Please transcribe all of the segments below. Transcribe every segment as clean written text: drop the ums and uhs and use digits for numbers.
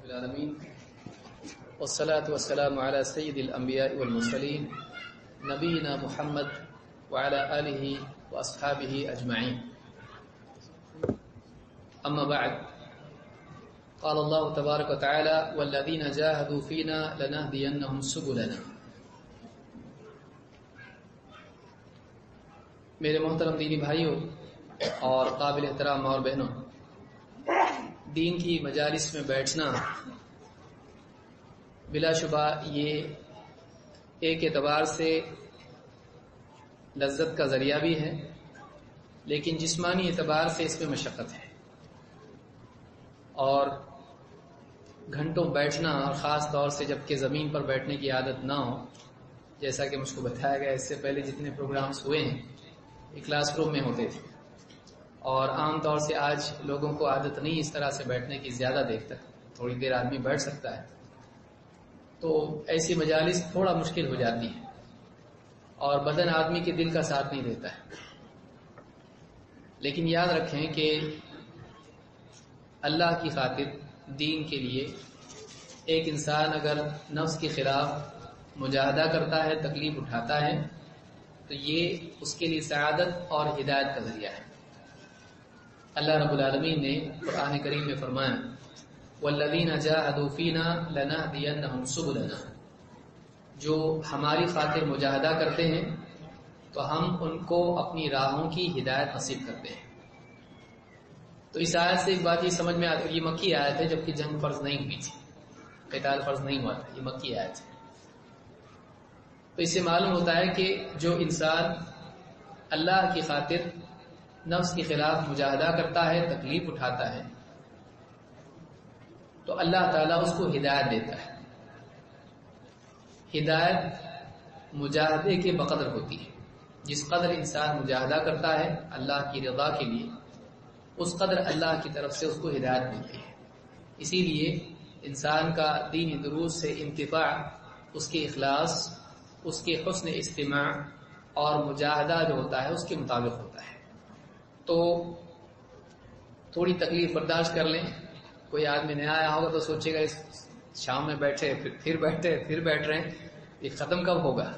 العالمین والصلاة والسلام على سید الانبیاء والمرسلین نبینا محمد وعلى آلہ واصحابہ اجمعین. اما بعد، قال اللہ تبارک وتعالی والذین جاہدوا فینا لنہدینہم سبلنا. میرے محترم دینی بھائیوں اور قابل احترام اور بہنوں، دین کی مجالس میں بیٹھنا بلا شبہ یہ ایک اعتبار سے لذت کا ذریعہ بھی ہے، لیکن جسمانی اعتبار سے اس میں مشقت ہے. اور گھنٹوں بیٹھنا، اور خاص طور سے جب کہ زمین پر بیٹھنے کی عادت نہ ہو، جیسا کہ مجھ کو بتایا گیا اس سے پہلے جتنے پروگرامز ہوئے ہیں یہ کلاس روم میں ہوتے تھے، اور عام طور سے آج لوگوں کو عادت نہیں اس طرح سے بیٹھنے کی زیادہ دیر تک. تھوڑی دیر آدمی بیٹھ سکتا ہے، تو ایسی مجالس تھوڑا مشکل ہو جاتی ہے اور بدن آدمی کے دل کا ساتھ نہیں دیتا ہے. لیکن یاد رکھیں کہ اللہ کی خاطر، دین کے لیے ایک انسان اگر نفس کے خلاف مجاہدہ کرتا ہے، تکلیف اٹھاتا ہے، تو یہ اس کے لیے سعادت اور ہدایت کا ذریعہ ہے. اللہ رب العالمین نے قرآن کریم میں فرمایا والذین جاہدوا فینا لنہدینہم سبلنا، جو ہماری خاطر مجاہدہ کرتے ہیں تو ہم ان کو اپنی راہوں کی ہدایت نصیب کرتے ہیں. تو اس آیت سے ایک بات یہ سمجھ میں آتی ہے، یہ مکی آیت ہے جبکہ جنگ فرض نہیں ہوئی تھی، قتال فرض نہیں ہوا تھا، یہ مکی آیت ہے. تو اس سے معلوم ہوتا ہے کہ جو انسان اللہ کی خاطر نفس کے خلاف مجاہدہ کرتا ہے، تکلیف اٹھاتا ہے، تو اللہ تعالیٰ اس کو ہدایت دیتا ہے. ہدایت مجاہدے کے بقدر ہوتی ہے. جس قدر انسان مجاہدہ کرتا ہے اللہ کی رضا کے لیے، اس قدر اللہ کی طرف سے اس کو ہدایت ملتی ہے. اسی لیے انسان کا دینی دروس سے انتفاع اس کے اخلاص، اس کے حسن استماع اور مجاہدہ جو ہوتا ہے اس کے مطابق ہوتا ہے. تو تھوڑی تکلیف برداشت کر لیں. کوئی آدمی نیا آیا ہوگا تو سوچے گا اس شام میں بیٹھے پھر بیٹھے پھر بیٹھ رہے ہیں، یہ ختم کب ہوگا؟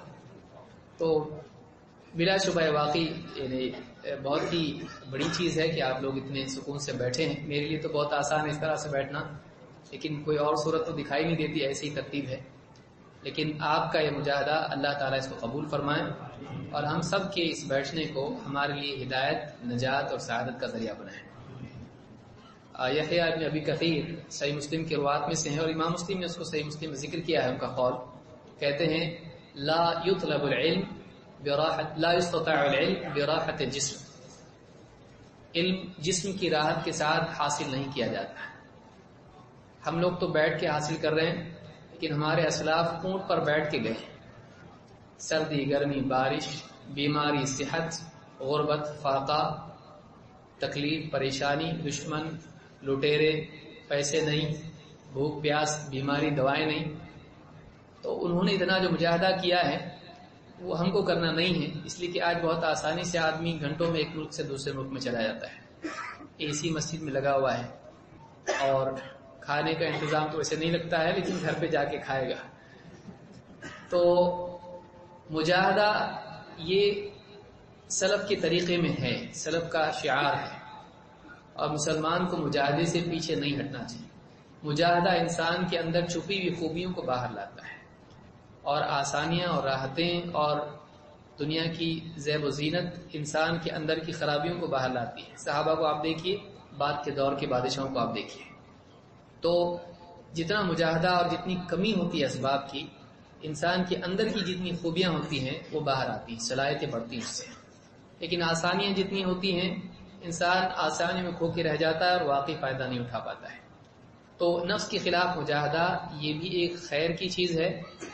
تو بلا شبہ واقعی یعنی بہت ہی بڑی چیز ہے کہ آپ لوگ اتنے سکون سے بیٹھے ہیں. میرے لیے تو بہت آسان ہے اس طرح سے بیٹھنا، لیکن کوئی اور صورت تو دکھائی نہیں دیتی، ایسی ہی ترتیب ہے. لیکن آپ کا یہ مجاہدہ اللہ تعالیٰ اس کو قبول فرمائے اور ہم سب کے اس بیٹھنے کو ہمارے لیے ہدایت، نجات اور سعادت کا ذریعہ بنائیں. یحییٰ ابن ابی کثیر صحیح مسلم کی روایت میں سے ہیں، اور امام مسلم نے اس کو صحیح مسلم میں ذکر کیا ہے. ان کا قول کہتے ہیں لا يطلب العلم براحت، لا يستطاع العلم براحت الجسم، علم جسم کی راحت کے ساتھ حاصل نہیں کیا جاتا. ہم لوگ تو بیٹھ کے حاصل کر رہے ہیں، لیکن ہمارے اسلاف اونٹ پر بیٹھ کے گئے. سردی، گرمی، بارش، بیماری، صحت، غربت، فاقہ، تکلیف، پریشانی، دشمن، لٹیرے، پیسے نہیں، بھوک پیاس، بیماری، دوائیں نہیں. تو انہوں نے اتنا جو مجاہدہ کیا ہے وہ ہم کو کرنا نہیں ہے. اس لیے کہ آج بہت آسانی سے آدمی گھنٹوں میں ایک ملک سے دوسرے ملک میں چلا جاتا ہے، اسی مسجد میں لگا ہوا ہے، اور کھانے کا انتظام تو ویسے نہیں لگتا ہے لیکن گھر پہ جا کے کھائے گا. تو مجاہدہ یہ سلف کے طریقے میں ہے، سلف کا شعار ہے، اور مسلمان کو مجاہدے سے پیچھے نہیں ہٹنا چاہیے. مجاہدہ انسان کے اندر چھپی ہوئی خوبیوں کو باہر لاتا ہے، اور آسانیاں اور راحتیں اور دنیا کی زیب و زینت انسان کے اندر کی خرابیوں کو باہر لاتی ہے. صحابہ کو آپ دیکھیے، بعد کے دور کے بادشاہوں کو آپ دیکھیے. تو جتنا مجاہدہ اور جتنی کمی ہوتی ہے اسباب کی، انسان کے اندر کی جتنی خوبیاں ہوتی ہیں وہ باہر آتی ہیں، صلاحیتیں بڑھتی ہیں اس سے. لیکن آسانیاں جتنی ہوتی ہیں، انسان آسانی میں کھو کے رہ جاتا ہے اور واقعی فائدہ نہیں اٹھا پاتا ہے. تو نفس کے خلاف مجاہدہ یہ بھی ایک خیر کی چیز ہے.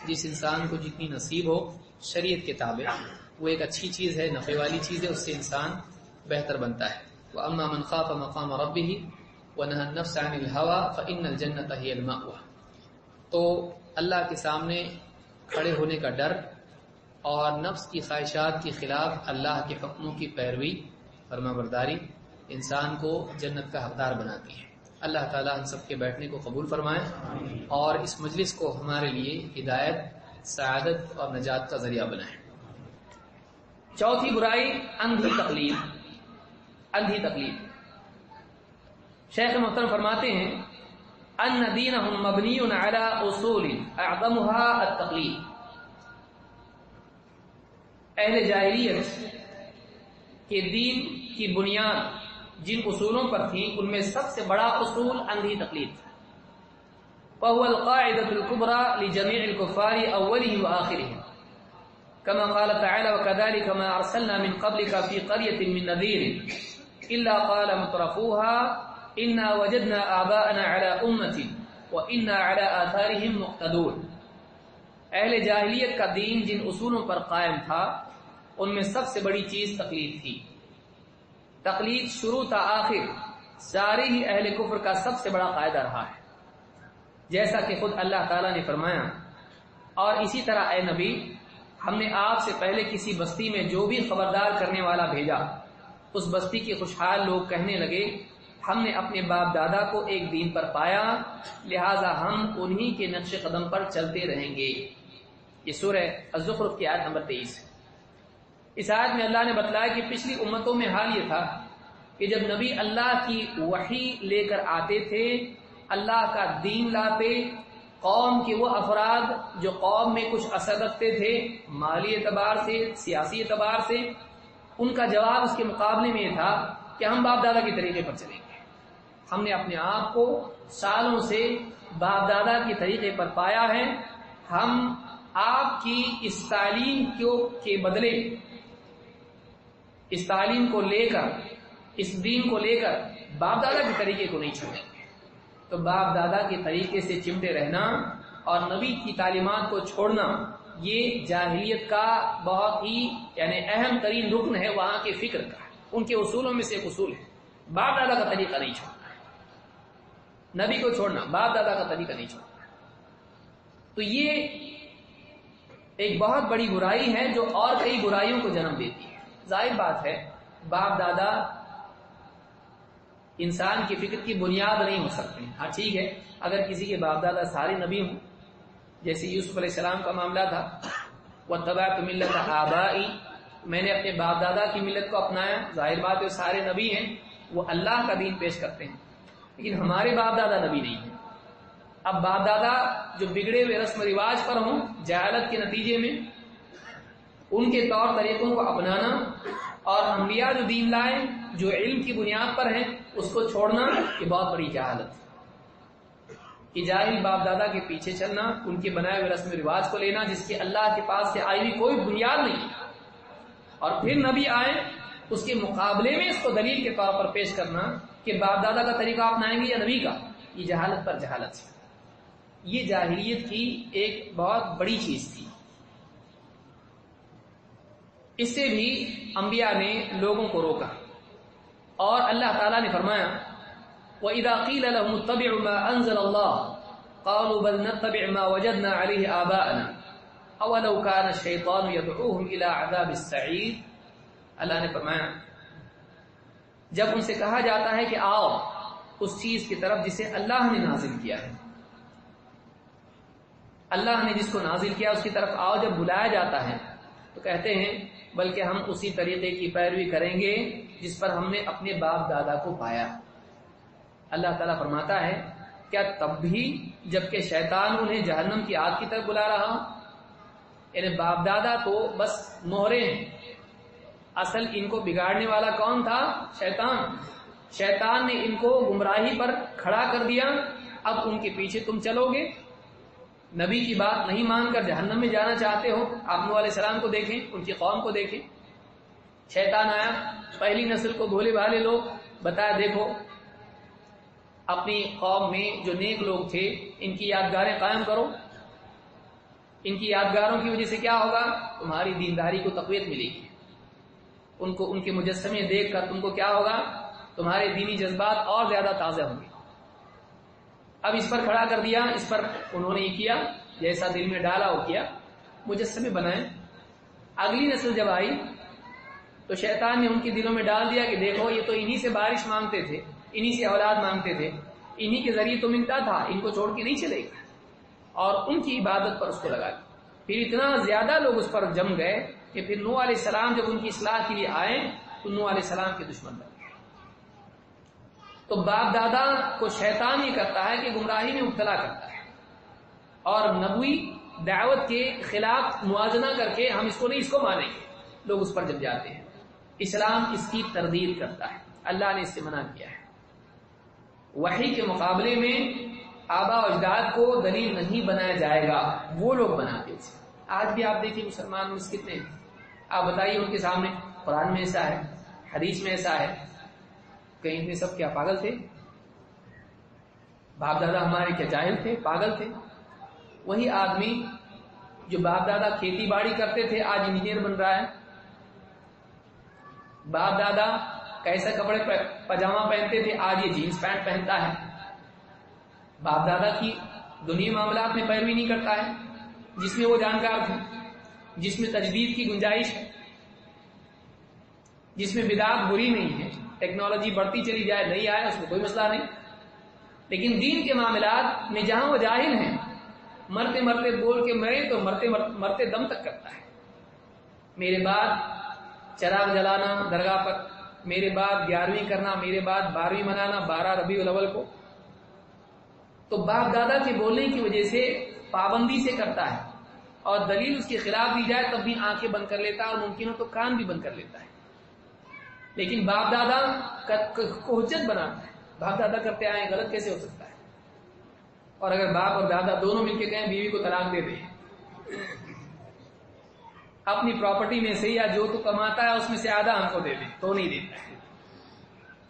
جس انسان کو جتنی نصیب ہو شریعت کے تابع، وہ ایک اچھی چیز ہے، نفع والی چیز ہے، اس سے انسان بہتر بنتا ہے. وَأَمَّا مَنْ خَافَ مَقَامَ رَبِّهِ وَنَهَى النَّفْسَ عَنِ الْهَوَىٰ فَإِنَّ الْجَنَّةَ هِيَ الْمَأْوَىٰ. تو اللہ کے سامنے کھڑے ہونے کا ڈر اور نفس کی خواہشات کے خلاف اللہ کے حکموں کی پیروی، فرما برداری انسان کو جنت کا حقدار بناتی ہے. اللہ تعالیٰ ہم سب کے بیٹھنے کو قبول فرمائے اور اس مجلس کو ہمارے لیے ہدایت، سعادت اور نجات کا ذریعہ بنائے۔ چوتھی برائی اندھی تقلید۔ اندھی تقلید، شیخ محترم فرماتے ہیں ان دینہم مبنی علی اصول اعظمها التقلید۔ اہل جاہلیت کے دین کی بنیاد جن اصولوں پر تھی ان میں سب سے بڑا اصول اندھی تقلید تھا۔ وهو القاعدة الكبرى لجميع الكفار اولهم واخرهم كما قال تعالى وكذلك ما ارسلنا من قبلك في قرية من نذير الا قال مترفوها انا وجدنا آباءنا على امة وانا على آثارهم مقتدون۔ اہل جاہلیت کا دین جن اصولوں پر قائم تھا ان میں سب سے بڑی چیز تقلید تھی۔ تقلید شروع تا آخر سارے ہی اہل کفر کا سب سے بڑا قاعدہ رہا ہے، جیسا کہ خود اللہ تعالیٰ نے فرمایا اور اسی طرح اے نبی ہم نے آپ سے پہلے کسی بستی میں جو بھی خبردار کرنے والا بھیجا اس بستی کے خوشحال لوگ کہنے لگے ہم نے اپنے باپ دادا کو ایک دین پر پایا لہٰذا ہم انہی کے نقش قدم پر چلتے رہیں گے۔ یہ سورہ الزخرف کی آیت نمبر 23 ہے۔ اس آیت میں اللہ نے بتلایا کہ پچھلی امتوں میں حال یہ تھا کہ جب نبی اللہ کی وحی لے کر آتے تھے، اللہ کا دین لاتے، قوم کے وہ افراد جو قوم میں کچھ اثر رکھتے تھے مالی اعتبار سے، سیاسی اعتبار سے، ان کا جواب اس کے مقابلے میں یہ تھا کہ ہم باپ دادا کے طریقے پر چلیں گے۔ ہم نے اپنے آپ کو سالوں سے باپ دادا کے طریقے پر پایا ہے، ہم آپ کی اس تعلیم کے بدلے، اس تعلیم کو لے کر، اس دین کو لے کر باپ دادا کے طریقے کو نہیں چھوڑیں گے۔ تو باپ دادا کے طریقے سے چمٹے رہنا اور نبی کی تعلیمات کو چھوڑنا یہ جاہلیت کا بہت ہی اہم ترین رکن ہے وہاں کے فکر کا، ان کے اصولوں میں سے ایک اصول ہے باپ دادا کا طریقہ نہیں چھوڑنا ہے، نبی کو چھوڑنا، باپ دادا کا طریقہ نہیں چھوڑنا۔ تو یہ ایک بہت بڑی برائی ہے جو اور کئی برائیوں کو جنم دیتی ہے۔ ظاہر بات ہے باپ دادا انسان کی فکر کی بنیاد نہیں ہو سکتے۔ ہاں ٹھیک ہے اگر کسی کے باپ دادا سارے نبی ہوں، جیسے یوسف علیہ السلام کا معاملہ تھا وَاتَّبَعْتُ مِلَّةَ آبَائِي، میں نے اپنے باپ دادا کی ملت کو اپنایا، ظاہر بات ہے سارے نبی ہیں، وہ اللہ کا دین پیش کرتے ہیں، لیکن ہمارے باپ دادا نبی نہیں ہیں۔ اب باپ دادا جو بگڑے ہوئے رسم و رواج پر ہوں جہالت کے نتیجے میں، ان کے طور طریقوں کو اپنانا اور انبیاء جو دین لائے جو علم کی بنیاد پر ہیں اس کو چھوڑنا، یہ بہت بڑی جہالت ہے کہ جاہل باپ دادا کے پیچھے چلنا، ان کے بنائے ہوئے رسم و رواج کو لینا جس کے اللہ کے پاس سے آئی ہوئی کوئی بنیاد نہیں، اور پھر نبی آئے اس کے مقابلے میں اس کو دلیل کے طور پر پیش کرنا کہ باپ دادا کا طریقہ اپنائیں گے یا نبی کا، یہ جہالت پر جہالت ہے۔ یہ جاہلیت کی ایک بہت بڑی چیز تھی۔ اس سے بھی انبیاء نے لوگوں کو روکا، اور اللہ تعالیٰ نے فرمایا وَإِذَا قِيلَ لَهُمُ اتَّبِعُوا مَا أَنزَلَ اللَّهُ قَالُوا بَلْ نَتَّبِعُ مَا وَجَدْنَا عَلَيْهِ آبَاءَنَا أَوَلَوْ كَانَ الشَّيْطَانُ يَدْعُوهُمْ إِلَى عَذَابِ السَّعِيرِ۔ اللہ نے فرمایا جب ان سے کہا جاتا ہے کہ آؤ اس چیز کی طرف جسے اللہ نے نازل کیا ہے، اللہ نے جس کو نازل کیا اس کی طرف آؤ، جب بلایا جاتا ہے تو کہتے ہیں بلکہ ہم اسی طریقے کی پیروی کریں گے جس پر ہم نے اپنے باپ دادا کو پایا۔ اللہ تعالیٰ فرماتا ہے کیا تب بھی جبکہ شیطان انہیں جہنم کی آگ کی طرف بلا رہا، یعنی باپ دادا تو بس مہرے ہیں، اصل ان کو بگاڑنے والا کون تھا؟ شیطان۔ شیطان نے ان کو گمراہی پر کھڑا کر دیا، اب ان کے پیچھے تم چلو گے، نبی کی بات نہیں مان کر جہنم میں جانا چاہتے ہو۔ آپ نوح علیہ السلام کو دیکھیں، ان کی قوم کو دیکھیں، شیطان آیا پہلی نسل کو بھولے بھالے لوگ بتایا دیکھو اپنی قوم میں جو نیک لوگ تھے ان کی یادگاریں قائم کرو، ان کی یادگاروں کی وجہ سے کیا ہوگا؟ تمہاری دینداری کو تقویت ملے گی، ان کے مجسمے دیکھ کر تم کو کیا ہوگا؟ تمہارے دینی جذبات اور زیادہ تازہ ہوں گے۔ اب اس پر کھڑا کر دیا، اس پر انہوں نے یہ کیا جیسا دل میں ڈالا وہ کیا، مجسمے بنائے۔ اگلی نسل جب آئی تو شیطان نے ان کے دلوں میں ڈال دیا کہ دیکھو یہ تو انہی سے بارش مانگتے تھے، انہی سے اولاد مانگتے تھے، انہی کے ذریعے تو ملتا تھا، ان کو چھوڑ کے نہیں چلے گا، اور ان کی عبادت پر اس کو لگا دیا۔ پھر اتنا زیادہ لوگ اس پر جم گئے کہ پھر نوح علیہ السلام جب ان کی اصلاح کے لیے آئے تو نوح علیہ السلام کے دشمن بن گئے۔ تو باپ دادا کو شیطان یہ کرتا ہے کہ گمراہی میں مبتلا کرتا ہے، اور نبوی دعوت کے خلاف موازنہ کر کے ہم اس کو نہیں، اس کو مانیں گے، لوگ اس پر جم جاتے ہیں۔ اسلام اس کی تردید کرتا ہے، اللہ نے اس سے منع کیا ہے۔ وحی کے مقابلے میں آبا و اجداد کو دلیل نہیں بنایا جائے گا، وہ لوگ بناتے تھے۔ آج بھی آپ دیکھیں مسلمان میں کتنے ہیں، آپ بتائیے ان کے سامنے قرآن میں ایسا ہے، حدیث میں ایسا ہے، کہیں اتنے سب کیا پاگل تھے؟ باپ دادا ہمارے کیا جاہل تھے، پاگل تھے؟ وہی آدمی جو باپ دادا کھیتی باڑی کرتے تھے آج انجینئر بن رہا ہے، باپ دادا کیسے کپڑے پاجامہ پہنتے تھے آج یہ جینس پینٹ پہنتا ہے، باپ دادا کی دنیا معاملات میں پیروی نہیں کرتا ہے جس میں وہ جانکار تھے، جس میں تجدید کی گنجائش ہے، جس میں بدعت بری نہیں ہے، ٹیکنالوجی بڑھتی چلی جائے نہیں آئے اس میں کوئی مسئلہ نہیں، لیکن دین کے معاملات میں جہاں وہ جاہل ہیں، مرتے مرتے بول کے مرے تو مرتے دم تک کرتا ہے۔ میرے بعد چراغ جلانا درگاہ پر، میرے بعد 11ویں کرنا، میرے بعد 12ویں منانا 12 ربیع الاول کو، تو باپ دادا کے بولنے کی وجہ سے پابندی سے کرتا ہے، اور دلیل اس کے خلاف دی جائے تب بھی آنکھیں بند کر لیتا ہے، اور ممکن ہو تو کان بھی بند کر لیتا ہے۔ لیکن باپ دادا کو حجت بناتا ہے، باپ دادا کرتے آئے غلط کیسے ہو سکتا ہے؟ اور اگر باپ اور دادا دونوں مل کے کہیں بیوی کو طلاق دے دیں، اپنی پراپرٹی میں سے یا جو تو کماتا ہے اس میں سے آدھا ہم کو دے دیں تو نہیں دیتا ہے،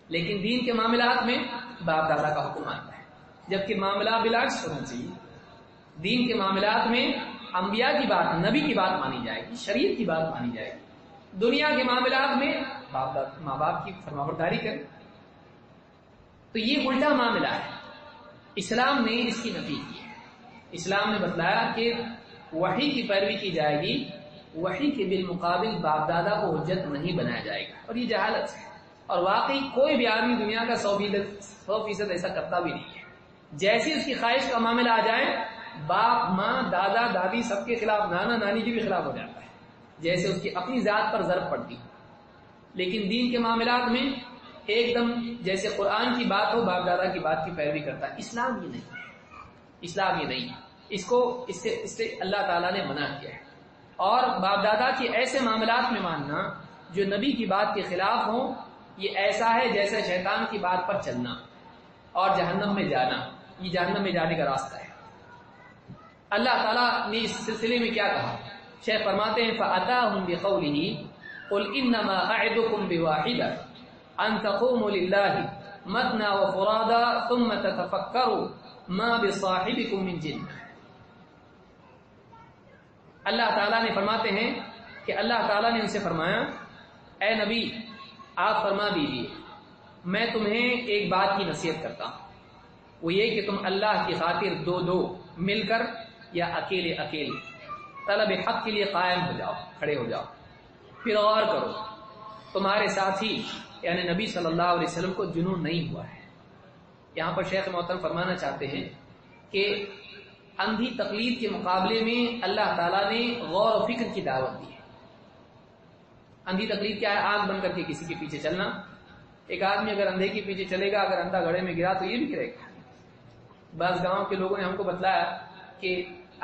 لیکن دین کے معاملات میں باپ دادا کا حکم آتا ہے، جبکہ معاملہ بالعکس ہونا چاہیے۔ دین کے معاملات میں انبیاء کی بات، نبی کی بات مانی جائے گی، شریعت کی بات مانی جائے گی، دنیا کے معاملات میں ماں باپ کی فرمانبرداری کریں۔ تو یہ الٹا معاملہ ہے، اسلام نے اس کی نفی کی ہے۔ اسلام نے بتلایا کہ وحی کی پیروی کی جائے گی، وحی کے بالمقابل باپ دادا کو حجت نہیں بنایا جائے گا، اور یہ جہالت ہے، اور واقعی کوئی بھی آدمی دنیا کا 100% ایسا کرتا بھی نہیں ہے۔ جیسی اس کی خواہش کا معاملہ آ جائے، باپ ماں دادا دادی سب کے خلاف، نانا نانی کے بھی خلاف ہو جاتا ہے، جیسے اس کی اپنی ذات پر ضرب پڑتی۔ لیکن دین کے معاملات میں ایک دم جیسے قرآن کی بات ہو باپ دادا کی بات کی پیروی کرتا ہے۔ اسلام یہ نہیں ہے، اسلام یہ نہیں ہے، اس سے اللہ تعالیٰ نے منع کیا ہے۔ اور باپ دادا کے ایسے معاملات میں ماننا جو نبی کی بات کے خلاف ہوں، یہ ایسا ہے جیسے شیطان کی بات پر چلنا اور جہنم میں جانا، یہ جہنم میں جانے کا راستہ ہے۔ اللہ تعالیٰ نے اس سلسلے میں کیا کہا؟ شیخ فرماتے ہیں فَأَتَاهُمْ بِقَوْلِهِ قُلْ إِنَّمَا أَعِدُكُمْ بِوَاحِدَةٍ أَن تَقُومُوا لِلَّهِ مَثْنَىٰ وَفُرَادَىٰ ثُمَّ تَتَفَكَّرُوا مَا بِصَاحِبِكُم مِّن جِنَّةٍ۔ اللہ تعالیٰ نے فرماتے ہیں کہ اللہ تعالیٰ نے ان سے فرمایا، اے نبی آپ فرما دیجیے میں تمہیں ایک بات کی نصیحت کرتا ہوں، وہ یہ کہ تم اللہ کی خاطر دو مل کر یا اکیلے طلب حق کے لیے قائم ہو جاؤ، کھڑے ہو جاؤ، پھر غور کرو تمہارے ساتھی یعنی نبی صلی اللہ علیہ وسلم کو جنون نہیں ہوا ہے۔ یہاں پر شیخ محترم فرمانا چاہتے ہیں کہ اندھی تقلید کے مقابلے میں اللہ تعالیٰ نے غور و فکر کی دعوت دی ہے۔ اندھی تقلید کیا ہے؟ آنکھ بند کر کے کسی کے پیچھے چلنا۔ ایک آدمی اگر اندھے کے پیچھے چلے گا، اگر اندھا گڑھے میں گرا تو یہ بھی گرے گا۔ بعض گاؤں کے لوگوں نے ہم کو بتلایا کہ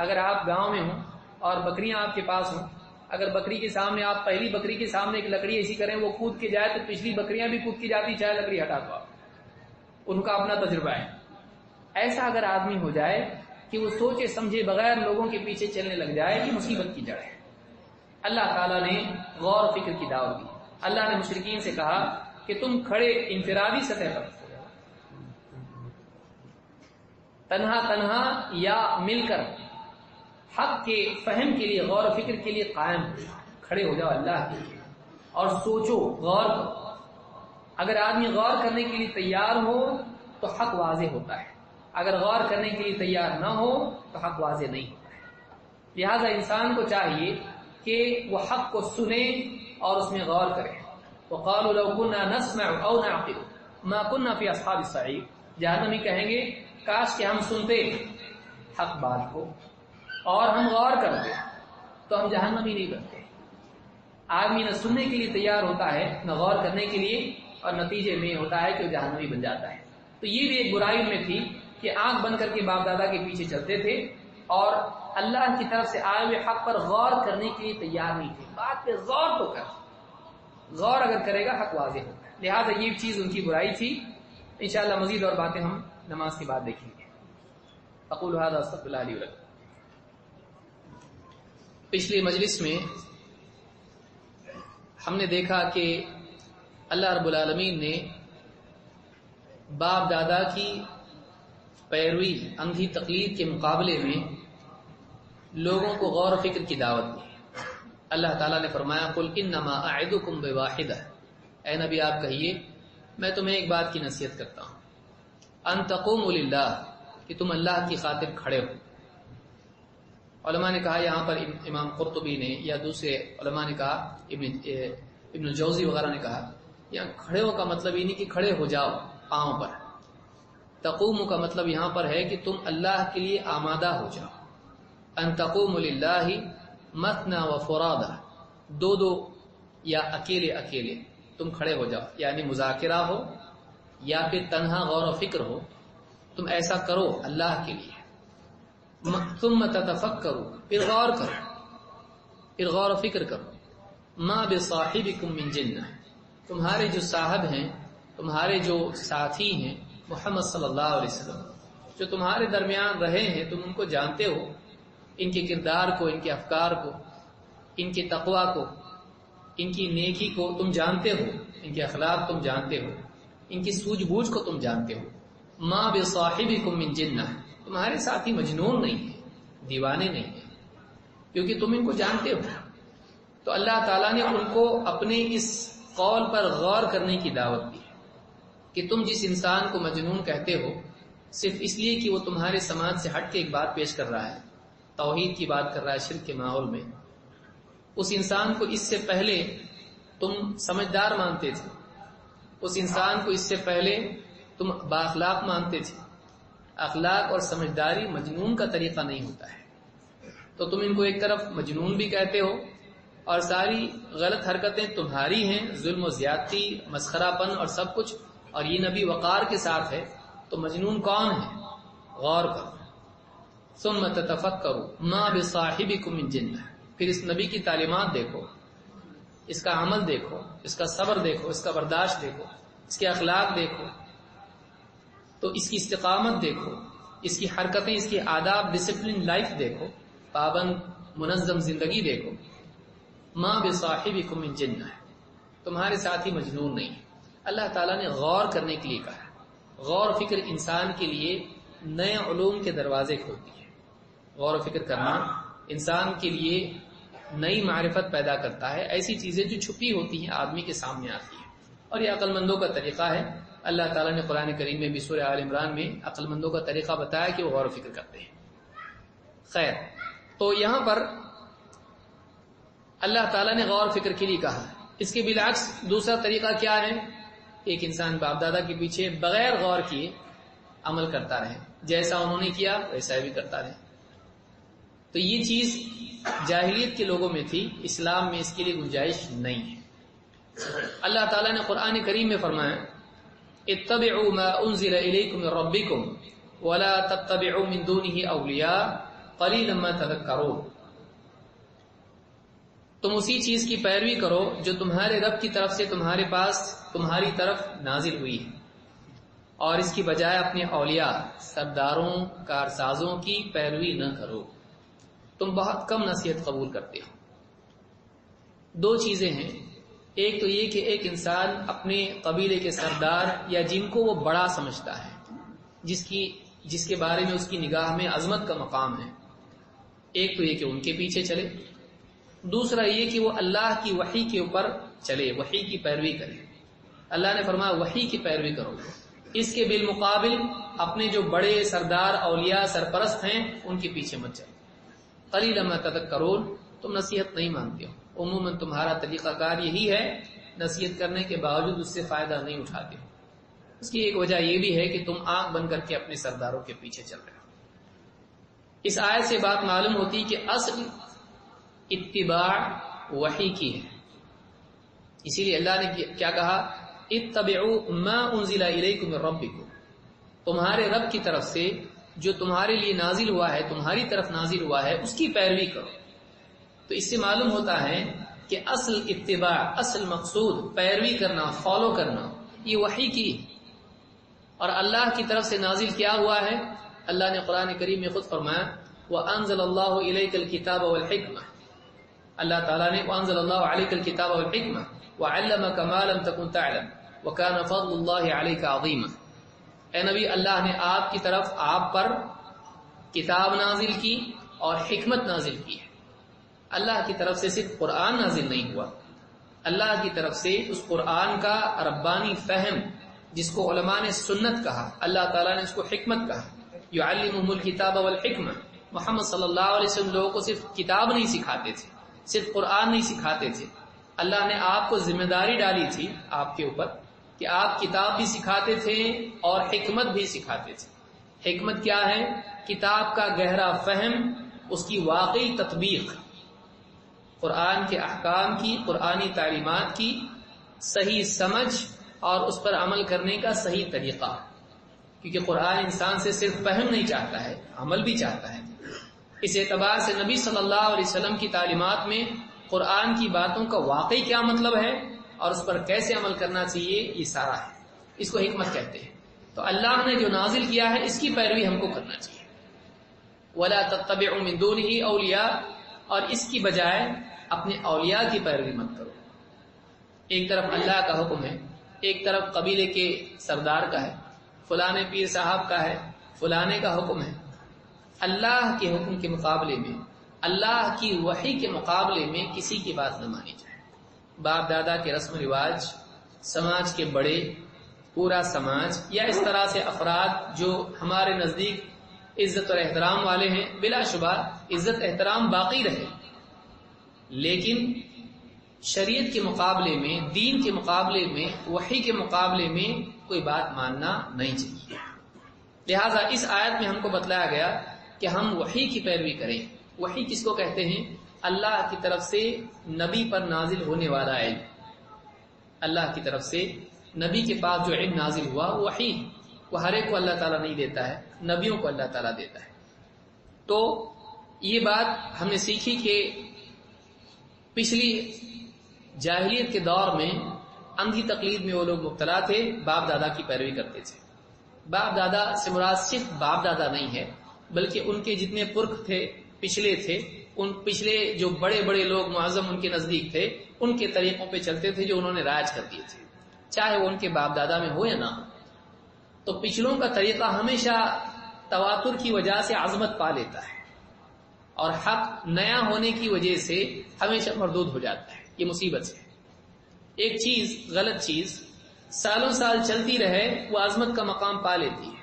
اگر آپ گاؤں میں ہوں اور بکریاں آپ کے پاس ہوں، اگر بکری کے سامنے آپ پہلی بکری کے سامنے ایک لکڑی ایسی کریں وہ کود کے جائے تو پچھلی بکریاں بھی کود کی جاتی، چاہے لکڑی ہٹا دو آپ، ان کا اپنا تجربہ ہے۔ ایسا اگر آدمی ہو جائے کہ وہ سوچے سمجھے بغیر لوگوں کے پیچھے چلنے لگ جائے، یہ مصیبت کی جڑ ہے۔ اللہ تعالیٰ نے غور و فکر کی دعوت دی۔ اللہ نے مشرکین سے کہا کہ تم کھڑے انفرادی سطح پر تنہا یا مل کر حق کے فہم کے لیے، غور و فکر کے لیے قائم ہو جاؤ، کھڑے ہو جاؤ اللہ کے لیے اور سوچو، غور کرو۔ اگر آدمی غور کرنے کے لیے تیار ہو تو حق واضح ہوتا ہے، اگر غور کرنے کے لیے تیار نہ ہو تو حق واضح نہیں ہوتا ہے۔ لہذا انسان کو چاہیے کہ وہ حق کو سنے اور اس میں غور کرے۔ وَقَالُوا لَوْ كُنَّا نَسْمَعُ أَوْ نَعْقِلُ مَا كُنَّا فِي أَصْحَابِ السَّعِيرِ۔ جہنمی کہیں گے کاش کہ ہم سنتے حق بات کو اور ہم غور کرتے تو ہم جہنمی نہیں بنتے۔ آدمی نہ سننے کے لیے تیار ہوتا ہے نہ غور کرنے کے لیے، اور نتیجے میں ہوتا ہے کہ وہ جہنمی بن جاتا ہے۔ تو یہ بھی ایک برائی میں تھی کہ آنکھ بند کر کے باپ دادا کے پیچھے چلتے تھے اور اللہ کی طرف سے آئے ہوئے حق پر غور کرنے کے لیے تیار نہیں تھے۔ بات پہ غور تو کر، غور اگر کرے گا حق واضح ہوگا۔ لہٰذا یہ چیز ان کی برائی تھی۔ انشاءاللہ مزید اور باتیں ہم نماز کے بعد دیکھیں گے۔ اقول هذا استغفر الله لي ولكم۔ پچھلی مجلس میں ہم نے دیکھا کہ اللہ رب العالمین نے باپ دادا کی پیروی اندھی تقلید کے مقابلے میں لوگوں کو غور و فکر کی دعوت دی۔ اللہ تعالیٰ نے فرمایا قل انما اعدکم بواحدہ، اے نبی آپ کہیے میں تمہیں ایک بات کی نصیحت کرتا ہوں، ان تقوموا للہ، کہ تم اللہ کی خاطر کھڑے ہو۔ علماء نے کہا یہاں پر امام قرطبی نے یا دوسرے علماء نے کہا ابن الجوزی وغیرہ نے کہا یہاں کھڑے ہو کا مطلب یہ نہیں کہ کھڑے ہو جاؤ پاؤں پر، تقوم کا مطلب یہاں پر ہے کہ تم اللہ کے لیے آمادہ ہو جاؤ۔ ان تقوموا للہ مثنى وفرادى، دو دو یا اکیلے اکیلے تم کھڑے ہو جاؤ، یعنی مذاکرہ ہو یا پھر تنہا غور و فکر ہو، تم ایسا کرو اللہ کے لیے۔ ثم تتفکروا، پھر غور کرو، پھر غور و فکر کرو۔ ما بصاحبکم من جنہ، تمہارے جو صاحب ہیں، تمہارے جو ساتھی ہیں محمد صلی اللہ علیہ وسلم، جو تمہارے درمیان رہے ہیں، تم ان کو جانتے ہو، ان کے کردار کو، ان کے افکار کو، ان کے تقوی کو، ان کی نیکی کو تم جانتے ہو، ان کے اخلاق تم جانتے ہو، ان کی سوجھ بوجھ کو تم جانتے ہو۔ ما بصاحبکم من جنہ، تمہارے ساتھی مجنون نہیں ہیں، دیوانے نہیں ہیں، کیونکہ تم ان کو جانتے ہو۔ تو اللہ تعالیٰ نے ان کو اپنے اس قول پر غور کرنے کی دعوت دی کہ تم جس انسان کو مجنون کہتے ہو صرف اس لیے کہ وہ تمہارے سماج سے ہٹ کے ایک بات پیش کر رہا ہے، توحید کی بات کر رہا ہے شرک کے ماحول میں، اس انسان کو اس سے پہلے تم سمجھدار مانتے تھے، اس انسان کو اس سے پہلے تم بااخلاق مانتے تھے۔ اخلاق اور سمجھداری مجنون کا طریقہ نہیں ہوتا ہے، تو تم ان کو ایک طرف مجنون بھی کہتے ہو اور ساری غلط حرکتیں تمہاری ہیں، ظلم و زیادتی، مسخرہ پن اور سب کچھ، اور یہ نبی وقار کے ساتھ ہے، تو مجنون کون ہے؟ غور کرو۔ ثم تتفکروا ما بصاحبکم من جنہ، پھر اس نبی کی تعلیمات دیکھو، اس کا عمل دیکھو، اس کا صبر دیکھو، اس کا برداشت دیکھو، اس کے اخلاق دیکھو، تو اس کی استقامت دیکھو، اس کی حرکتیں، اس کے آداب، ڈسپلن لائف دیکھو، پابند منظم زندگی دیکھو۔ ما بصاحبکم من جنہ، تمہارے ساتھی مجنون نہیں۔ اللہ تعالیٰ نے غور کرنے کے لیے کہا، غور و فکر انسان کے لیے نئے علوم کے دروازے کھولتی ہے۔ غور و فکر کرنا انسان کے لیے نئی معرفت پیدا کرتا ہے، ایسی چیزیں جو چھپی ہوتی ہیں آدمی کے سامنے آتی ہیں، اور یہ عقل مندوں کا طریقہ ہے۔ اللہ تعالیٰ نے قرآن کریم میں بھی سورہ آل عمران میں عقل مندوں کا طریقہ بتایا کہ وہ غور و فکر کرتے ہیں۔ خیر، تو یہاں پر اللہ تعالیٰ نے غور و فکر کے لیے کہا۔ اس کے بالعکس دوسرا طریقہ کیا ہے؟ ایک انسان باپ دادا کے پیچھے بغیر غور کیے عمل کرتا رہے، جیسا انہوں نے کیا ویسا بھی کرتا رہے۔ تو یہ چیز جاہلیت کے لوگوں میں تھی، اسلام میں اس کے لیے گنجائش نہیں ہے۔ اللہ تعالیٰ نے قرآن کریم میں فرمایا اتبعوا ما انزل الیکم من ربکم ولا تتبعوا من دونه اولیاء قلیلا ما تذکرون، تم اسی چیز کی پیروی کرو جو تمہارے رب کی طرف سے تمہارے پاس تمہاری طرف نازل ہوئی ہے، اور اس کی بجائے اپنے اولیاء، سرداروں، کارسازوں کی پیروی نہ کرو، تم بہت کم نصیحت قبول کرتے ہو۔ دو چیزیں ہیں، ایک تو یہ کہ ایک انسان اپنے قبیلے کے سردار یا جن کو وہ بڑا سمجھتا ہے، جس کے بارے میں اس کی نگاہ میں عظمت کا مقام ہے، ایک تو یہ کہ ان کے پیچھے چلے، دوسرا یہ کہ وہ اللہ کی وحی کے اوپر چلے، وحی کی پیروی کرے۔ اللہ نے فرمایا وحی کی پیروی کرو، اس کے بالمقابل اپنے جو بڑے سردار، اولیاء، سرپرست ہیں ان کے پیچھے مت چلو۔ قلیلا ما تذکرون، تم نصیحت نہیں مانتے ہو، عموماً تمہارا طریقہ کار یہی ہے، نصیحت کرنے کے باوجود اس سے فائدہ نہیں اٹھاتے ہو۔ اس کی ایک وجہ یہ بھی ہے کہ تم آنکھ بند کر کے اپنے سرداروں کے پیچھے چل رہے ہو۔ اس آیت سے بات معلوم ہوتی کہ اصل اتباع وحی کی ہے، اسی لیے اللہ نے کیا کہا، اتبعوا ما انزل الیکم من ربکم، تمہارے رب کی طرف سے جو تمہارے لیے نازل ہوا ہے، تمہاری طرف نازل ہوا ہے، اس کی پیروی کرو۔ تو اس سے معلوم ہوتا ہے کہ اصل اتباع، اصل مقصود پیروی کرنا، فالو کرنا، یہ وحی کی ہے۔ اور اللہ کی طرف سے نازل کیا ہوا ہے، اللہ نے قرآن کریم میں خود فرمایا وَأَنزَلَ اللَّهُ إِلَيْكَ الْكِتَابَ وَالْحِكْمَةَ، اللہ تعالیٰ نے وَأَنزَلَ اللَّهُ عَلَيْكَ الْكِتَابَ وَالْحِكْمَةَ وَعَلَّمَكَ مَا لَمْ تَكُنْ تَعْلَمُ وَكَانَ فَضْلُ اللَّهِ عَلَيْكَ عَظِيمًا۔ اے نبی، اللہ نے آپ کی طرف آپ پر کتاب نازل کی اور حکمت نازل کی ہے۔ اللہ کی طرف سے صرف قرآن نازل نہیں ہوا، اللہ کی طرف سے اس قرآن کا ربانی فہم، جس کو علماء نے سنت کہا، اللہ تعالیٰ نے اس کو حکمت کہا، یعلمہم الکتاب والحکمہ۔ محمد صلی اللہ علیہ وسلم لوگوں کو صرف کتاب نہیں سکھاتے تھے، صرف قرآن نہیں سکھاتے تھے، اللہ نے آپ کو ذمہ داری ڈالی تھی آپ کے اوپر کہ آپ کتاب بھی سکھاتے تھے اور حکمت بھی سکھاتے تھے۔ حکمت کیا ہے؟ کتاب کا گہرا فہم، اس کی واقعی تطبیق، قرآن کے احکام کی، قرآنی تعلیمات کی صحیح سمجھ اور اس پر عمل کرنے کا صحیح طریقہ، کیونکہ قرآن انسان سے صرف فہم نہیں چاہتا ہے، عمل بھی چاہتا ہے۔ اس اعتبار سے نبی صلی اللہ علیہ وسلم کی تعلیمات میں قرآن کی باتوں کا واقعی کیا مطلب ہے اور اس پر کیسے عمل کرنا چاہیے، یہ سارا ہے، اس کو حکمت کہتے ہیں۔ تو اللہ نے جو نازل کیا ہے اس کی پیروی ہم کو کرنا چاہیے۔ وَلَا تَتَّبِعُوا مِن دُونِهِ أَوْلِيَاءَ، اور اس کی بجائے اپنے اولیاء کی پیروی مت کرو۔ ایک طرف اللہ کا حکم ہے، ایک طرف قبیلے کے سردار کا ہے، فلانے پیر صاحب کا ہے، فلانے کا حکم ہے۔ اللہ کے حکم کے مقابلے میں، اللہ کی وحی کے مقابلے میں کسی کی بات نہ مانی جائے۔ باپ دادا کے رسم و رواج، سماج کے بڑے، پورا سماج، یا اس طرح سے افراد جو ہمارے نزدیک عزت اور احترام والے ہیں، بلا شبہ عزت احترام باقی رہے، لیکن شریعت کے مقابلے میں، دین کے مقابلے میں، وحی کے مقابلے میں کوئی بات ماننا نہیں چاہیے۔ لہذا اس آیت میں ہم کو بتلایا گیا کہ ہم وحی کی پیروی کریں۔ وحی کس کو کہتے ہیں؟ اللہ کی طرف سے نبی پر نازل ہونے والا علم۔ اللہ کی طرف سے نبی کے پاس جو علم نازل ہوا وہ وحی، وہ ہر ایک کو اللہ تعالیٰ نہیں دیتا ہے، نبیوں کو اللہ تعالیٰ دیتا ہے۔ تو یہ بات ہم نے سیکھی کہ پچھلی جاہلیت کے دور میں اندھی تقلید میں وہ لوگ مبتلا تھے، باپ دادا کی پیروی کرتے تھے۔ باپ دادا سے مراد صرف باپ دادا نہیں ہے، بلکہ ان کے جتنے پرکھ تھے، پچھلے تھے، ان پچھلے جو بڑے بڑے لوگ معظم ان کے نزدیک تھے، ان کے طریقوں پہ چلتے تھے جو انہوں نے رائج کر دیے تھے، چاہے وہ ان کے باپ دادا میں ہو یا نہ ہو۔ تو پچھلوں کا طریقہ ہمیشہ تواتر کی وجہ سے عظمت پا لیتا ہے، اور حق نیا ہونے کی وجہ سے ہمیشہ مردود ہو جاتا ہے۔ یہ مصیبت ہے۔ ایک چیز، غلط چیز سالوں سال چلتی رہے، وہ عظمت کا مقام پا لیتی ہے،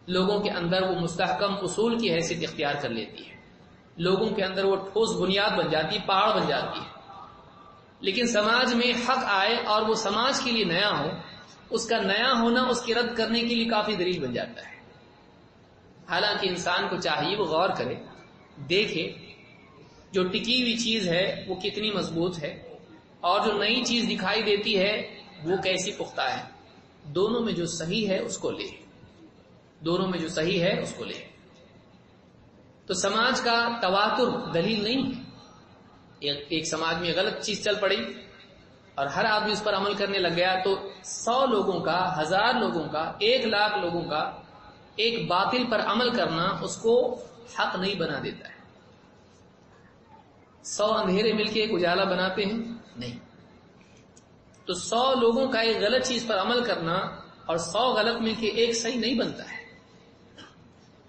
لوگوں کے اندر وہ مستحکم اصول کی حیثیت اختیار کر لیتی ہے، لوگوں کے اندر وہ ٹھوس بنیاد بن جاتی ہے، پہاڑ بن جاتی ہے۔ لیکن سماج میں حق آئے اور وہ سماج کے لیے نیا ہو، اس کا نیا ہونا اس کی رد کرنے کے لیے کافی دلیل بن جاتا ہے۔ حالانکہ انسان کو چاہیے وہ غور کرے، دیکھے جو ٹکی ہوئی چیز ہے وہ کتنی مضبوط ہے، اور جو نئی چیز دکھائی دیتی ہے وہ کیسی پختہ ہے۔ دونوں میں جو صحیح ہے اس کو لے، دونوں میں جو صحیح ہے اس کو لے۔ تو سماج کا تواتر دلیل نہیں ہے۔ ایک سماج میں غلط چیز چل پڑی اور ہر آدمی اس پر عمل کرنے لگ گیا، تو 100 لوگوں کا، 1000 لوگوں کا، 1,00,000 لوگوں کا ایک باطل پر عمل کرنا اس کو حق نہیں بنا دیتا ہے۔ 100 اندھیرے مل کے ایک اجالا بناتے ہیں؟ نہیں۔ تو 100 لوگوں کا ایک غلط چیز پر عمل کرنا اور 100 غلط مل کے ایک صحیح نہیں بنتا ہے۔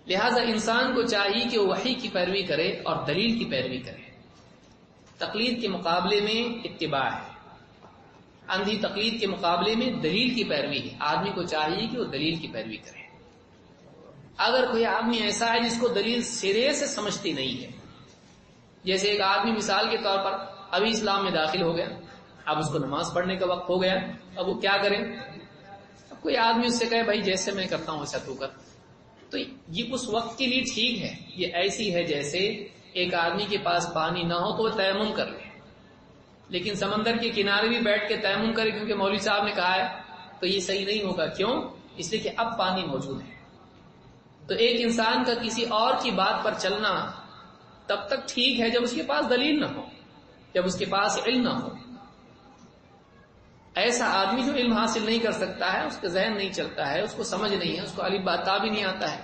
لہذا انسان کو چاہیے کہ وہ وحی کی پیروی کرے اور دلیل کی پیروی کرے۔ تقلید کے مقابلے میں اتباع ہے، اندھی تقلید کے مقابلے میں دلیل کی پیروی ہے۔ آدمی کو چاہیے کہ وہ دلیل کی پیروی کرے۔ اگر کوئی آدمی ایسا ہے جس کو دلیل سرے سے سمجھتی نہیں ہے، جیسے ایک آدمی مثال کے طور پر ابھی اسلام میں داخل ہو گیا، اب اس کو نماز پڑھنے کا وقت ہو گیا، اب وہ کیا کرے؟ کوئی آدمی اس سے کہے بھائی جیسے میں کرتا ہوں ویسا تو کر، تو یہ اس وقت کے لیے ٹھیک ہے. یہ ایسی ہے جیسے ایک آدمی کے پاس پانی نہ ہو تو وہ تیمم کر لے، لیکن سمندر کے کنارے بھی بیٹھ کے تیمم کرے کیونکہ مولوی صاحب نے کہا ہے، تو یہ صحیح نہیں ہوگا. کیوں؟ اس لیے کہ اب پانی موجود ہے. تو ایک انسان کا کسی اور کی بات پر چلنا تب تک ٹھیک ہے جب اس کے پاس دلیل نہ ہو، جب اس کے پاس علم نہ ہو. ایسا آدمی جو علم حاصل نہیں کر سکتا ہے، اس کا ذہن نہیں چلتا ہے، اس کو سمجھ نہیں ہے، اس کو الف با تا بھی نہیں آتا ہے،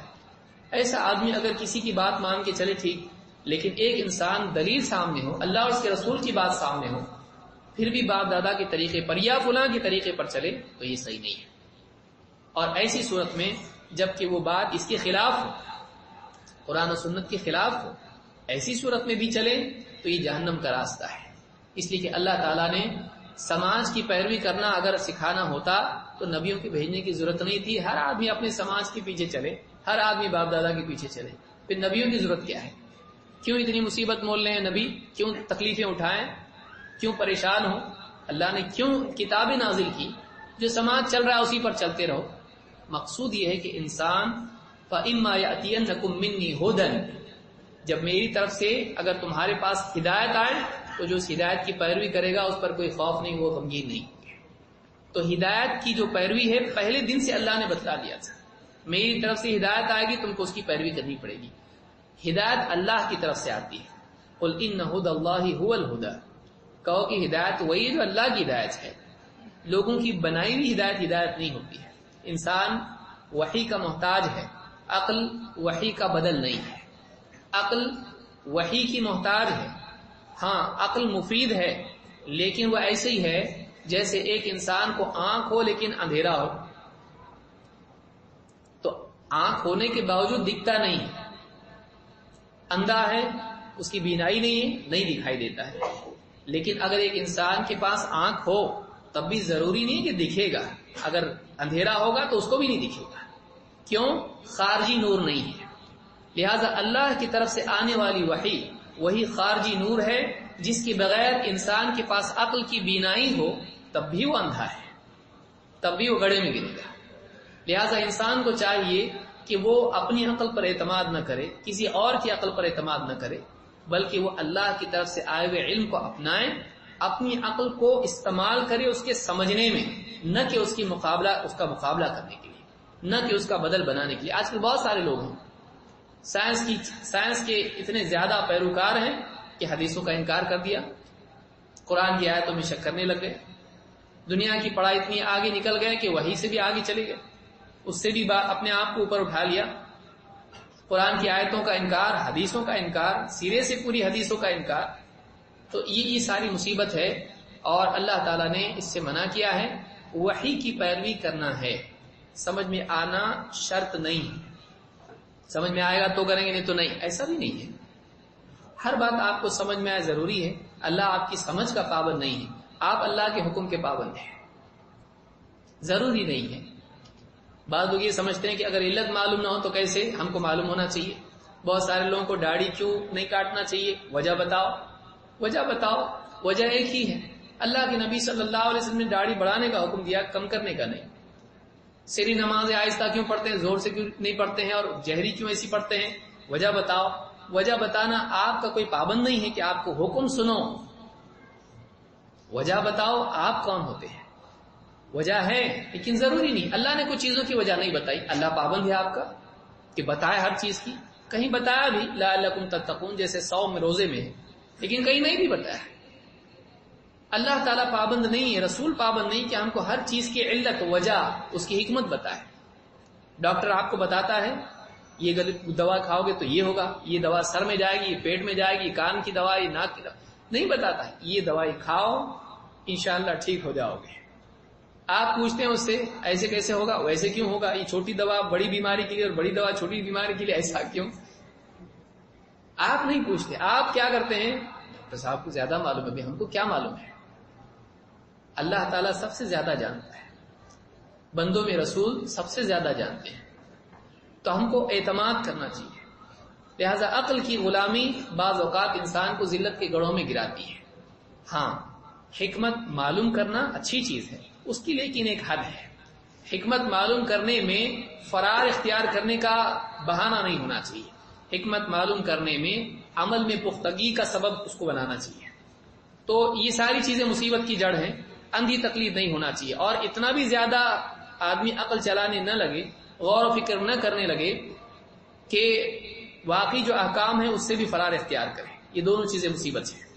ایسا آدمی اگر کسی کی بات مان کے چلے ٹھیک، لیکن ایک انسان دلیل سامنے ہو، اللہ اور اس کے رسول کی بات سامنے ہو، پھر بھی باپ دادا کے طریقے پر یا فلاں کے طریقے پر چلے تو یہ صحیح نہیں ہے. اور ایسی صورت میں جبکہ وہ بات اس کے خلاف ہو، قرآن و سنت کے خلاف ہو، ایسی صورت میں بھی چلے تو یہ جہنم کا راستہ ہے. اس لیے کہ اللہ تعالیٰ نے سماج کی پیروی کرنا اگر سکھانا ہوتا تو نبیوں کے بھیجنے کی ضرورت نہیں تھی. ہر آدمی اپنے سماج کے پیچھے چلے، ہر آدمی باپ دادا کے پیچھے چلے، پھر نبیوں کی ضرورت کیا ہے؟ کیوں اتنی مصیبت مول رہے ہیں نبی؟ کیوں تکلیفیں اٹھائیں؟ کیوں پریشان ہو؟ اللہ نے کیوں کتابیں نازل کی؟ جو سماج چل رہا ہے اسی پر چلتے رہو. مقصود یہ ہے کہ انسان فَإِمَّا يَأْتِيَنَّكُم مِّنِّي هُدًى، جب میری طرف سے اگر تمہارے پاس ہدایت آئے تو جو اس ہدایت کی پیروی کرے گا اس پر کوئی خوف نہیں، وہ غمگین نہیں. تو ہدایت کی جو پیروی ہے پہلے دن سے اللہ نے بتلا دیا تھا، میری طرف سے ہدایت آئے گی تم کو اس کی پیروی کرنی پڑے گی. ہدایت اللہ کی طرف سے آتی ہے. قُلْ إِنَّ هُدَى اللَّهِ هُوَ الْهُدَى، کہو کہ ہدایت وہی جو اللہ کی ہدایت ہے، لوگوں کی بنائی ہوئی ہدایت نہیں ہوتی ہے. انسان وحی کا محتاج ہے، عقل وحی کا بدل نہیں ہے. عقل وحی کی محتاج ہے. ہاں عقل مفید ہے، لیکن وہ ایسے ہی ہے جیسے ایک انسان کو آنکھ ہو لیکن اندھیرا ہو، تو آنکھ ہونے کے باوجود دکھتا نہیں ہے، اندھا ہے، اس کی بینائی نہیں ہے، نہیں دکھائی دیتا ہے. لیکن اگر ایک انسان کے پاس آنکھ ہو تب بھی ضروری نہیں کہ دکھے گا، اگر اندھیرا ہوگا تو اس کو بھی نہیں دکھے گا. کیوں؟ خارجی نور نہیں ہے. لہذا اللہ کی طرف سے آنے والی وحی وہی خارجی نور ہے جس کے بغیر انسان کے پاس عقل کی بینائی ہو تب بھی وہ اندھا ہے، تب بھی وہ گڑھے میں گرے گا. لہذا انسان کو چاہیے کہ وہ اپنی عقل پر اعتماد نہ کرے، کسی اور کی عقل پر اعتماد نہ کرے، بلکہ وہ اللہ کی طرف سے آئے ہوئے علم کو اپنائے، اپنی عقل کو استعمال کرے اس کے سمجھنے میں، نہ کہ اس کا مقابلہ کرنے کے لیے، نہ کہ اس کا بدل بنانے کے لیے. آج کل بہت سارے لوگ ہیں سائنس کے اتنے زیادہ پیروکار ہیں کہ حدیثوں کا انکار کر دیا، قرآن کی آیتوں میں شک کرنے لگ گئے، دنیا کی پڑھائی اتنی آگے نکل گئے کہ وحی سے بھی آگے چلے گئے، اس سے بھی اپنے آپ کو اوپر اٹھا لیا. قرآن کی آیتوں کا انکار، حدیثوں کا انکار، سیرے سے پوری حدیثوں کا انکار. تو یہ ساری مصیبت ہے اور اللہ تعالیٰ نے اس سے منع کیا ہے. وحی کی پیروی کرنا ہے، سمجھ میں آنا شرط نہیں، سمجھ میں آئے گا تو کریں گے نہیں تو نہیں، ایسا بھی نہیں ہے. ہر بات آپ کو سمجھ میں آئے ضروری ہے. اللہ آپ کی سمجھ کا پابند نہیں ہے، آپ اللہ کے حکم کے پابند ہیں، ضروری نہیں ہے. بعض لوگ یہ سمجھتے ہیں کہ اگر علت معلوم نہ ہو تو کیسے، ہم کو معلوم ہونا چاہیے. بہت سارے لوگوں کو داڑھی کیوں نہیں کاٹنا چاہیے، وجہ بتاؤ. وجہ ایک ہی ہے، اللہ کے نبی صلی اللہ علیہ وسلم نے داڑھی بڑھانے کا حکم دیا، کم کرنے کا نہیں. سری نماز آہستہ کیوں پڑھتے ہیں، زور سے کیوں نہیں پڑھتے ہیں، اور جہری کیوں ایسی پڑھتے ہیں، وجہ بتاؤ. وجہ بتانا آپ کا کوئی پابند نہیں ہے کہ آپ کو حکم سنو، وجہ بتاؤ آپ کون ہوتے ہیں. وجہ ہے لیکن ضروری نہیں. اللہ نے کچھ چیزوں کی وجہ نہیں بتائی، اللہ پابند ہے آپ کا کہ بتائے ہر چیز کی. کہیں بتایا بھی لعلکم تتقون جیسے صوم میں روزے میں ہے، لیکن کہیں نہیں بھی بتایا. اللہ تعالیٰ پابند نہیں ہے، رسول پابند نہیں کہ ہم کو ہر چیز کی علت، وجہ، اس کی حکمت بتائے. ڈاکٹر آپ کو بتاتا ہے یہ دوا کھاؤ گے تو یہ ہوگا، یہ دوا سر میں جائے گی، یہ پیٹ میں جائے گی، کان کی دوا، یہ ناک کی دوا، نہیں بتاتا ہے یہ دوائی کھاؤ انشاءاللہ ٹھیک ہو جاؤ گے. آپ پوچھتے ہیں اس سے ایسے کیسے ہوگا، ویسے کیوں ہوگا، یہ چھوٹی دوا بڑی بیماری کے لیے اور بڑی دوا چھوٹی بیماری کے لیے، ایسا کیوں؟ آپ نہیں پوچھتے. آپ کیا کرتے ہیں، ڈاکٹر صاحب کو زیادہ معلوم ہے، ہم کو کیا معلوم ہے. اللہ تعالیٰ سب سے زیادہ جانتا ہے، بندوں میں رسول سب سے زیادہ جانتے ہیں، تو ہم کو اعتماد کرنا چاہیے. لہذا عقل کی غلامی بعض اوقات انسان کو ذلت کے گڑھوں میں گراتی ہے. ہاں حکمت معلوم کرنا اچھی چیز ہے، اس کی لیکن ایک حد ہے. حکمت معلوم کرنے میں فرار اختیار کرنے کا بہانہ نہیں ہونا چاہیے. حکمت معلوم کرنے میں عمل میں پختگی کا سبب اس کو بنانا چاہیے. تو یہ ساری چیزیں مصیبت کی جڑ ہیں. اندھی تقلید نہیں ہونا چاہیے، اور اتنا بھی زیادہ آدمی عقل چلانے نہ لگے، غور و فکر نہ کرنے لگے کہ واقعی جو احکام ہیں اس سے بھی فرار اختیار کرے. یہ دونوں چیزیں مصیبت ہیں.